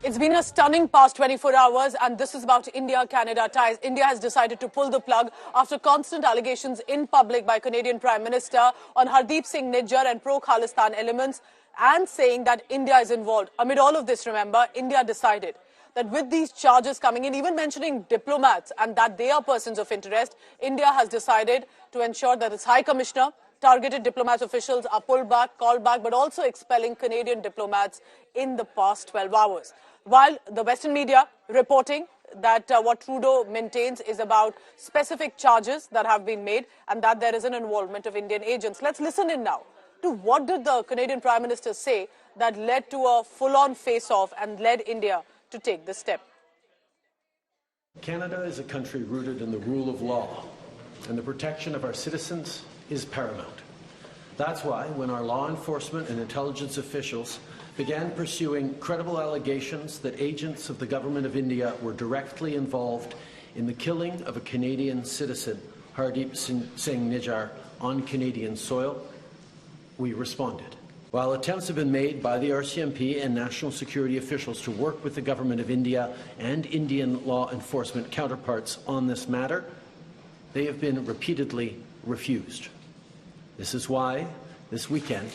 It's been a stunning past 24 hours, and this is about India-Canada ties. India has decided to pull the plug after constant allegations in public by Canadian Prime Minister on Hardeep Singh Nijjar and pro-Khalistan elements, and saying that India is involved. Amid all of this, remember, India decided that with these charges coming in, even mentioning diplomats and that they are persons of interest, India has decided to ensure that its High Commissioner, targeted diplomats officials are pulled back, called back, but also expelling Canadian diplomats in the past 12 hours. While the Western media reporting that what Trudeau maintains is about specific charges that have been made and that there is an involvement of Indian agents. Let's listen in now to what did the Canadian Prime Minister say that led to a full-on face-off and led India to take this step. Canada is a country rooted in the rule of law, and the protection of our citizens is paramount. That's why, when our law enforcement and intelligence officials began pursuing credible allegations that agents of the Government of India were directly involved in the killing of a Canadian citizen, Hardeep Singh Nijjar, on Canadian soil, we responded. While attempts have been made by the RCMP and national security officials to work with the Government of India and Indian law enforcement counterparts on this matter, they have been repeatedly refused. This is why, this weekend,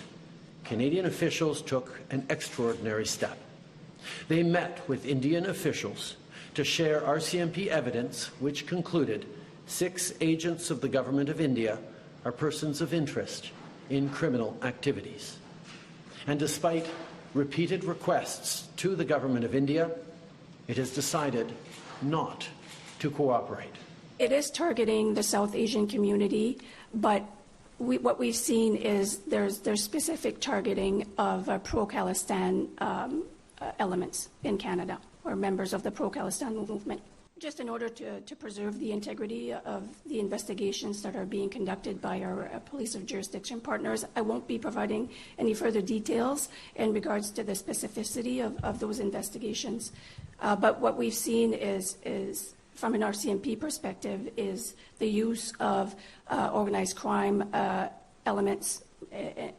Canadian officials took an extraordinary step. They met with Indian officials to share RCMP evidence which concluded 6 agents of the Government of India are persons of interest in criminal activities. And despite repeated requests to the Government of India, it has decided not to cooperate. It is targeting the South Asian community, but what we've seen is there's specific targeting of pro-Khalistan elements in Canada, or members of the pro-Khalistan movement. Just in order to preserve the integrity of the investigations that are being conducted by our police of jurisdiction partners, I won't be providing any further details in regards to the specificity of those investigations. But what we've seen is from an RCMP perspective, is the use of organized crime elements.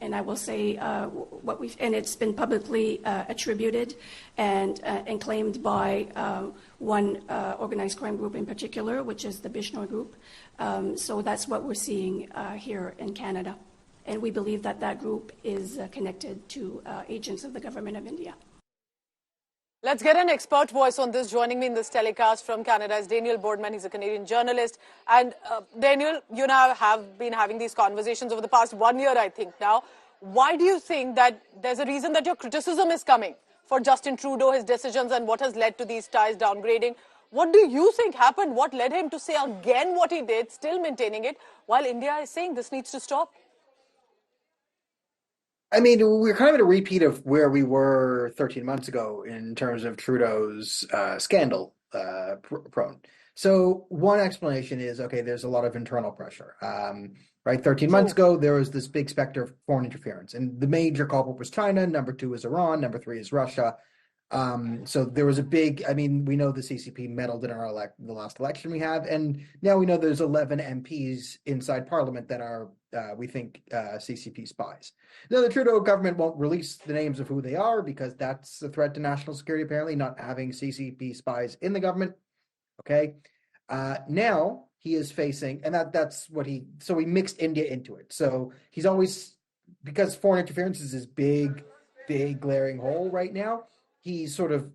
And I will say and it's been publicly attributed and claimed by one organized crime group in particular, which is the Bishnoi group. So that's what we're seeing here in Canada. And we believe that that group is connected to agents of the Government of India. Let's get an expert voice on this. Joining me in this telecast from Canada is Daniel Boardman. He's a Canadian journalist. And Daniel, you and I have been having these conversations over the past 1 year, I think now. Why do you think that there's a reason that your criticism is coming for Justin Trudeau, his decisions, and what has led to these ties downgrading? What do you think happened? What led him to say again what he did, still maintaining it, while India is saying this needs to stop? I mean, we're kind of in a repeat of where we were 13 months ago in terms of Trudeau's scandal prone. So one explanation is, okay, there's a lot of internal pressure. Right, 13 months ago, there was this big specter of foreign interference. And the major culprit was China. Number 2 is Iran. Number 3 is Russia. So there was a big, I mean, we know the CCP meddled in the last election we have. And now we know there's 11 MPs inside Parliament that are, we think, CCP spies. Now, the Trudeau government won't release the names of who they are because that's a threat to national security, apparently, not having CCP spies in the government. Okay. Now he is facing, and that's what he mixed India into it. So he's always, because foreign interference is this big glaring hole right now, he's sort of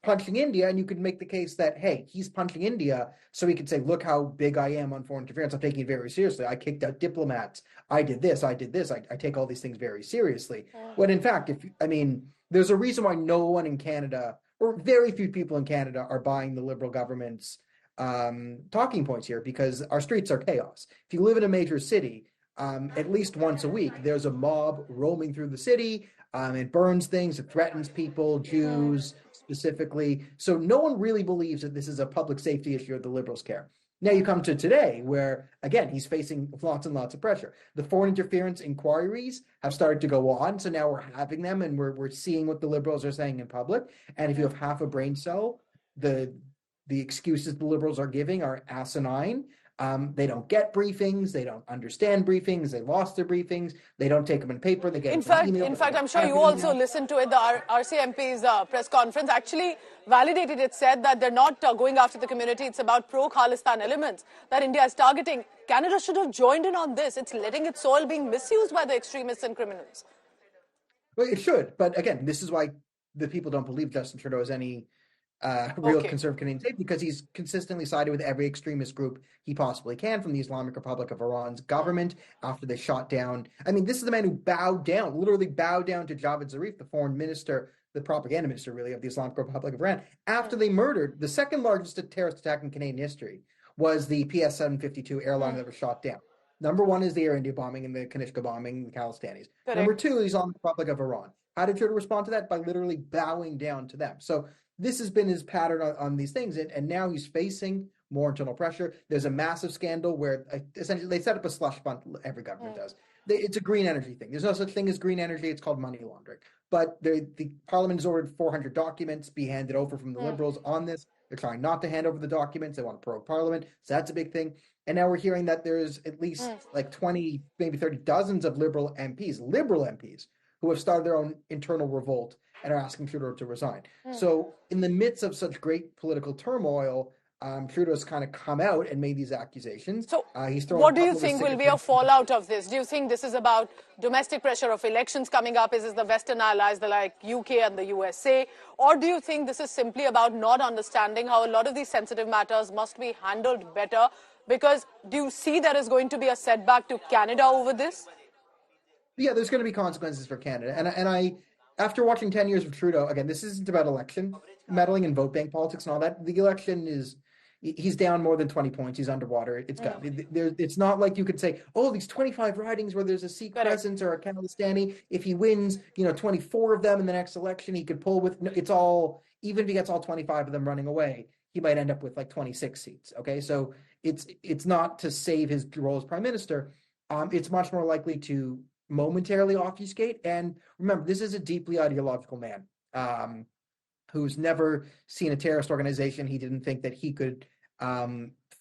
punching India, and you could make the case that, hey, he's punching India so he could say, look how big I am on foreign interference. I'm taking it very seriously. I kicked out diplomats. I did this. I take all these things very seriously. When in fact, there's a reason why no one in Canada, or very few people in Canada, are buying the Liberal government's talking points here, because our streets are chaos. If you live in a major city, at least once a week, there's a mob roaming through the city. It burns things, it threatens people, Jews specifically. So no one really believes that this is a public safety issue that the Liberals care. Now you come to today where, again, he's facing lots and lots of pressure. The foreign interference inquiries have started to go on. So now we're having them, and we're seeing what the Liberals are saying in public. And if you have half a brain cell, the excuses the Liberals are giving are asinine. They don't get briefings. They don't understand briefings. They lost their briefings. They don't take them in paper. They get them from email. In fact, I'm sure you also listened to it. The RCMP's press conference actually validated it, said that they're not going after the community. It's about pro-Khalistan elements that India is targeting. Canada should have joined in on this. It's letting its soil being misused by the extremists and criminals. Well, it should. But again, this is why the people don't believe Justin Trudeau has any real concern for Canadian safety, because he's consistently sided with every extremist group he possibly can, from the Islamic Republic of Iran's government after they shot down. I mean, this is the man who bowed down, literally bowed down to Javad Zarif, the foreign minister, the propaganda minister, really, of the Islamic Republic of Iran, after they murdered the second largest terrorist attack in Canadian history was the PS-752 airliner that was shot down. Number one is the Air India bombing and the Kanishka bombing, the Khalistanis. Correct. Number two is on the Republic of Iran. How did Trudeau respond to that? By literally bowing down to them. So this has been his pattern on these things, and now he's facing more internal pressure. There's a massive scandal where essentially they set up a slush fund. Every government does. It's a green energy thing. There's no such thing as green energy. It's called money laundering. But the Parliament has ordered 400 documents be handed over from the Liberals on this. They're trying not to hand over the documents. They want to prorogue Parliament. So that's a big thing. And now we're hearing that there's at least like 20, maybe 30 dozens of Liberal MPs, who have started their own internal revolt and are asking Trudeau to resign. So in the midst of such great political turmoil, Trudeau's kind of come out and made these accusations. So what do you think will be a fallout of this? Do you think this is about domestic pressure of elections coming up? Is this the Western allies, the like UK and the USA? Or do you think this is simply about not understanding how a lot of these sensitive matters must be handled better? Because do you see there is going to be a setback to Canada over this? Yeah, there's going to be consequences for Canada. And I after watching 10 years of Trudeau, again, this isn't about election meddling in vote bank politics and all that. The election is, he's down more than 20 points. He's underwater. It's got, it's not like you could say, oh, these 25 ridings where there's a Sikh presence or a Khalistani, if he wins, 24 of them in the next election, he could pull with, it's all, even if he gets all 25 of them running away, he might end up with like 26 seats. Okay. So it's not to save his role as prime minister. It's much more likely to momentarily obfuscate. And remember, this is a deeply ideological man who's never seen a terrorist organization he didn't think that he could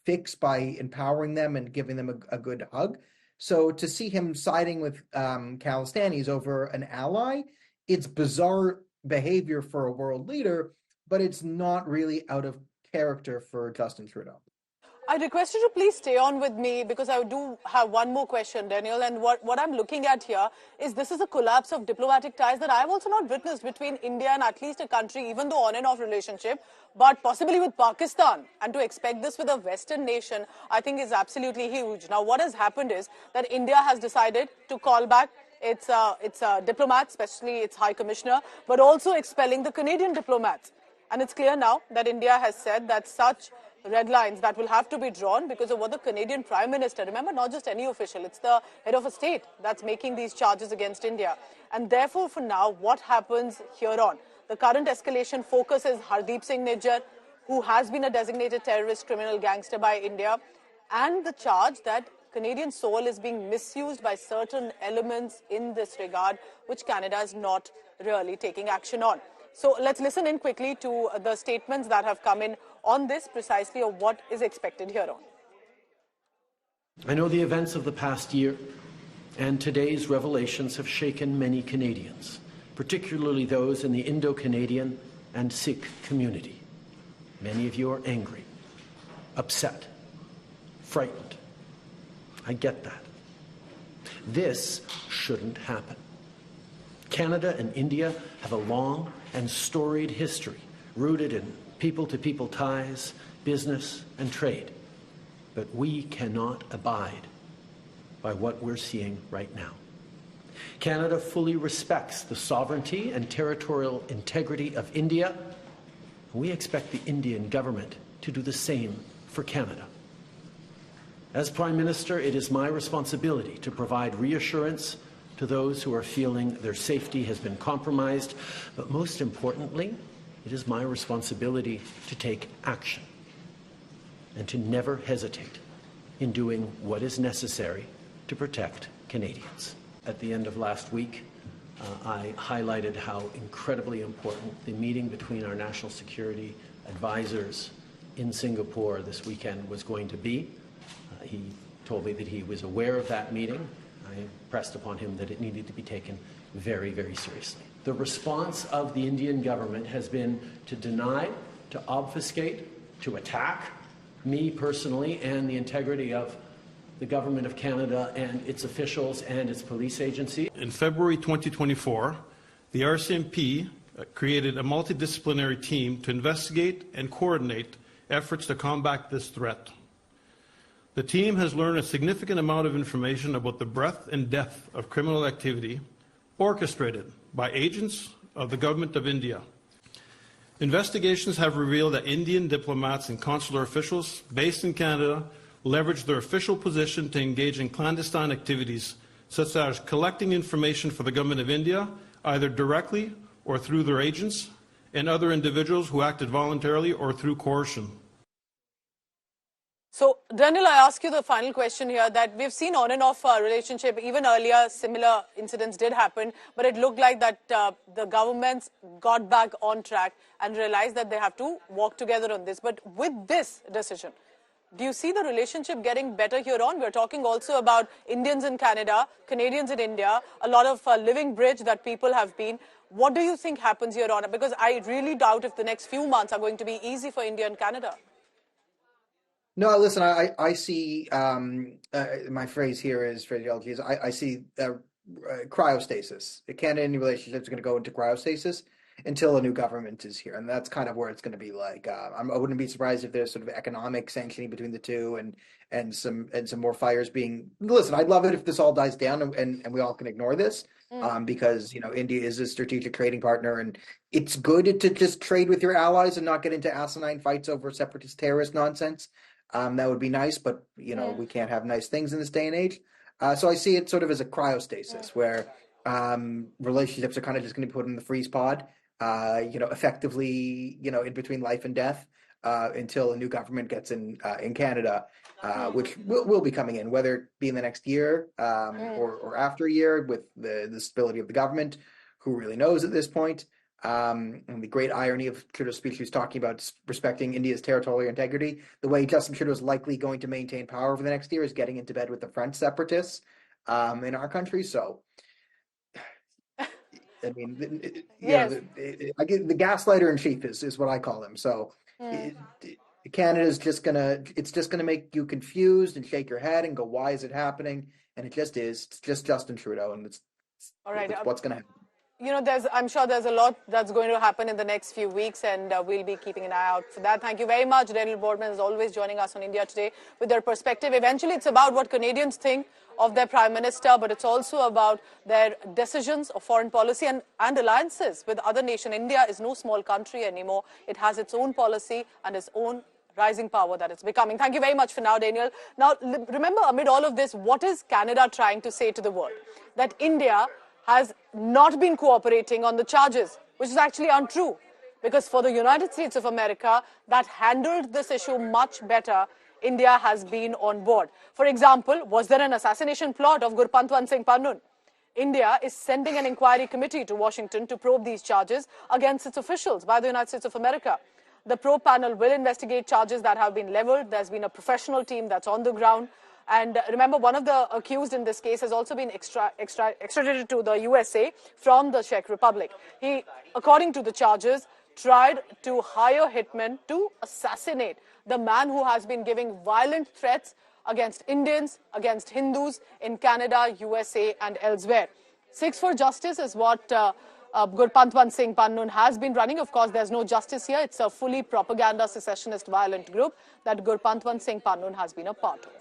fix by empowering them and giving them a good hug. So to see him siding with Khalistanis over an ally, it's bizarre behavior for a world leader, but it's not really out of character for Justin Trudeau. I request you to please stay on with me because I do have one more question, Daniel. And what I'm looking at here is this is a collapse of diplomatic ties that I've also not witnessed between India and at least a country, even though on and off relationship, but possibly with Pakistan. And to expect this with a Western nation, I think is absolutely huge. Now, what has happened is that India has decided to call back its diplomats, especially its High Commissioner, but also expelling the Canadian diplomats. And it's clear now that India has said that such red lines that will have to be drawn because of what the Canadian Prime Minister, remember, not just any official, it's the head of a state that's making these charges against India. And therefore, for now, what happens here on? The current escalation focus is Hardeep Singh Nijjar, who has been a designated terrorist criminal gangster by India, and the charge that Canadian soil is being misused by certain elements in this regard, which Canada is not really taking action on. So let's listen in quickly to the statements that have come in on this precisely of what is expected here on. I know the events of the past year and today's revelations have shaken many Canadians, particularly those in the Indo-Canadian and Sikh community. Many of you are angry, upset, frightened. I get that. This shouldn't happen. Canada and India have a long and storied history rooted in people-to-people ties, business and trade. But we cannot abide by what we're seeing right now. Canada fully respects the sovereignty and territorial integrity of India, and we expect the Indian government to do the same for Canada. As Prime Minister, it is my responsibility to provide reassurance to those who are feeling their safety has been compromised, but most importantly, it is my responsibility to take action and to never hesitate in doing what is necessary to protect Canadians. At the end of last week, I highlighted how incredibly important the meeting between our national security advisors in Singapore this weekend was going to be. He told me that he was aware of that meeting. I pressed upon him that it needed to be taken very, very seriously. The response of the Indian government has been to deny, to obfuscate, to attack me personally and the integrity of the Government of Canada and its officials and its police agency. In February 2024, the RCMP created a multidisciplinary team to investigate and coordinate efforts to combat this threat. The team has learned a significant amount of information about the breadth and depth of criminal activity orchestrated by agents of the Government of India. Investigations have revealed that Indian diplomats and consular officials based in Canada leveraged their official position to engage in clandestine activities, such as collecting information for the Government of India, either directly or through their agents, and other individuals who acted voluntarily or through coercion. So, Daniel, I ask you the final question here, that we've seen on and off relationship. Even earlier, similar incidents did happen, but it looked like that the governments got back on track and realized that they have to work together on this. But with this decision, do you see the relationship getting better here on? We're talking also about Indians in Canada, Canadians in India, a lot of living bridge that people have been. What do you think happens here on? Because I really doubt if the next few months are going to be easy for India and Canada. No, listen, I see, my phrase here is, phraseology is, I see cryostasis. The Canadian relationship is going to go into cryostasis until a new government is here. And that's kind of where it's going to be like. I wouldn't be surprised if there's sort of economic sanctioning between the two and some more fires being. Listen, I'd love it if this all dies down and we all can ignore this. Because, India is a strategic trading partner, and it's good to just trade with your allies and not get into asinine fights over separatist terrorist nonsense. That would be nice, but, we can't have nice things in this day and age. So I see it sort of as a cryostasis where relationships are kind of just going to be put in the freeze pod, effectively, in between life and death until a new government gets in Canada, which will be coming in, whether it be in the next year or after a year with the stability of the government. Who really knows at this point? And the great irony of Trudeau's speech, he was talking about respecting India's territorial integrity. The way Justin Trudeau is likely going to maintain power over the next year is getting into bed with the French separatists in our country. So, I mean, the gaslighter in chief is what I call him. So, Canada's just gonna make you confused and shake your head and go, "Why is it happening?" And it just is. It's just Justin Trudeau, and it's what's going to happen. I'm sure there's a lot that's going to happen in the next few weeks, and we'll be keeping an eye out for that. Thank you very much. Daniel Boardman is always joining us on India Today with their perspective. Eventually, it's about what Canadians think of their Prime Minister, but it's also about their decisions of foreign policy and alliances with other nations. India is no small country anymore. It has its own policy and its own rising power that it's becoming. Thank you very much for now, Daniel. Now, remember, amid all of this, what is Canada trying to say to the world? That India has not been cooperating on the charges, which is actually untrue. Because for the United States of America, that handled this issue much better, India has been on board. For example, was there an assassination plot of Gurpantwan Singh Pannun? India is sending an inquiry committee to Washington to probe these charges against its officials by the United States of America. The probe panel will investigate charges that have been leveled. There's been a professional team that's on the ground. And remember, one of the accused in this case has also been extradited to the USA from the Czech Republic. He, according to the charges, tried to hire hitmen to assassinate the man who has been giving violent threats against Indians, against Hindus in Canada, USA, and elsewhere. 6 for Justice is what Gurpantwan Singh Pannun has been running. Of course, there's no justice here. It's a fully propaganda, secessionist, violent group that Gurpantwan Singh Pannun has been a part of.